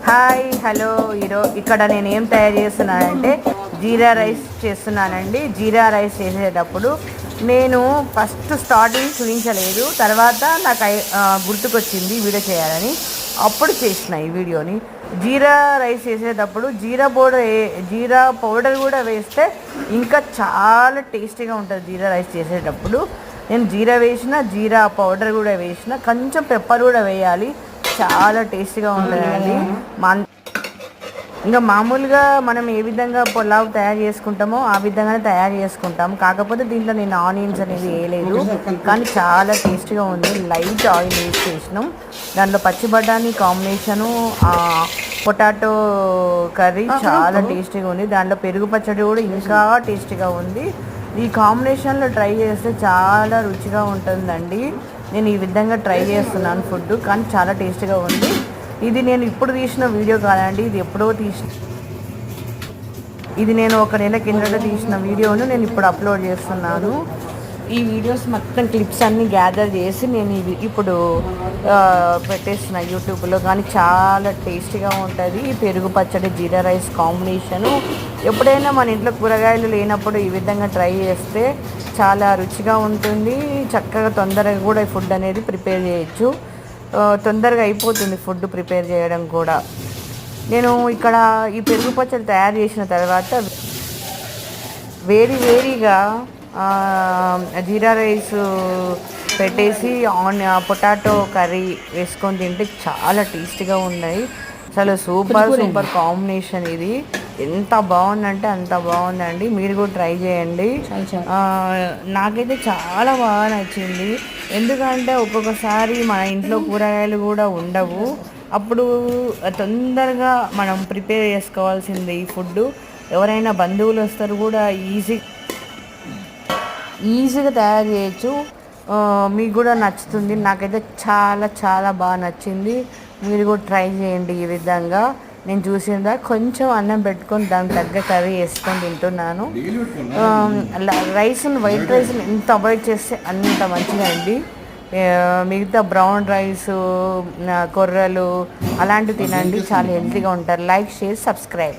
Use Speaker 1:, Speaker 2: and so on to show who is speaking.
Speaker 1: Hi hello ఇక్కడ నేను ఏం తయారు చేస్తున్నానంటే జీరా రైస్ చేస్తున్నానండి. జీరా రైస్ చేసేటప్పుడు నేను ఫస్ట్ స్టార్టింగ్ చూపించలేదు, తర్వాత నాకు గుర్తుకొచ్చింది వీడియో చేయాలని, అప్పుడు చేసిన ఈ వీడియోని. జీరా రైస్ చేసేటప్పుడు జీరా పౌడర్ కూడా వేస్తే ఇంకా చాలా టేస్టీగా ఉంటుంది. జీరా రైస్ చేసేటప్పుడు నేను జీరా వేసిన, జీరా పౌడర్ కూడా వేసిన, కొంచెం పెప్పర్ కూడా వేయాలి, చాలా టేస్టీగా ఉంటుందండి. ఇంకా మామూలుగా మనం ఏ విధంగా పులావ్ తయారు చేసుకుంటామో ఆ విధంగానే తయారు చేసుకుంటాము. కాకపోతే దీంట్లో నేను ఆనియన్స్ అనేది వేయలేదు, కానీ చాలా టేస్టీగా ఉంది. లైట్ ఆయిల్ యూజ్ చేసినాం. దాంట్లో పచ్చి బఠానీ కాంబినేషను, పొటాటో కర్రీ చాలా టేస్టీగా ఉంది. దాంట్లో పెరుగు పచ్చడి కూడా ఇంకా టేస్టీగా ఉంది. ఈ కాంబినేషన్లో ట్రై చేస్తే చాలా రుచిగా ఉంటుందండి. నేను ఈ విధంగా ట్రై చేస్తున్నాను ఫుడ్, కానీ చాలా టేస్టీగా ఉంది. ఇది నేను ఇప్పుడు తీసిన వీడియో కాదండి, ఇది నేను 1 నెల కిందట తీసిన వీడియోను నేను ఇప్పుడు అప్లోడ్ చేస్తున్నాను. ఈ వీడియోస్ మొత్తం క్లిప్స్ అన్నీ గ్యాదర్ చేసి నేను ఇప్పుడు పెట్టేస్తున్నా యూట్యూబ్లో. కానీ చాలా టేస్టీగా ఉంటుంది ఈ పెరుగు పచ్చడి జీరా రైస్ కాంబినేషను. ఎప్పుడైనా మన ఇంట్లో కూరగాయలు లేనప్పుడు ఈ విధంగా ట్రై చేస్తే చాలా రుచిగా ఉంటుంది. చక్కగా తొందరగా కూడా ఈ ఫుడ్ అనేది ప్రిపేర్ చేయొచ్చు, తొందరగా అయిపోతుంది ఫుడ్ ప్రిపేర్ చేయడం కూడా. నేను ఇక్కడ ఈ పెరుగు పచ్చడి తయారు చేసిన తర్వాత వేడిగా జీరా రైస్ పెట్టేసి పొటాటో కర్రీ వేసుకొని తింటే చాలా టేస్టీగా ఉన్నాయి. అసలు సూపర్ కాంబినేషన్. ఇది ఎంత బాగుందంటే అంత బాగుందండి. మీరు కూడా ట్రై చేయండి. నాకైతే చాలా బాగా నచ్చింది. ఎందుకంటే ఒక్కొక్కసారి మన ఇంట్లో కూరగాయలు కూడా ఉండవు, అప్పుడు తొందరగా మనం ప్రిపేర్ చేసుకోవాల్సింది ఈ ఫుడ్. ఎవరైనా బంధువులు వస్తారు కూడా ఈజీగా తయారు చేయొచ్చు. మీకు కూడా నచ్చుతుంది. నాకైతే చాలా బాగా నచ్చింది. మీరు కూడా ట్రై చేయండి. ఈ విధంగా నేను చూసిందా కొంచెం అన్నం పెట్టుకొని దానికి తగ్గ కర్రీ వేసుకొని తింటున్నాను. వైట్ రైస్ని ఎంత అవాయిడ్ చేస్తే అంత మంచిగా అండి. మిగతా బ్రౌన్ రైస్, కొర్రలు అలాంటివి తినండి, చాలా హెల్తీగా ఉంటారు. Like, share, subscribe.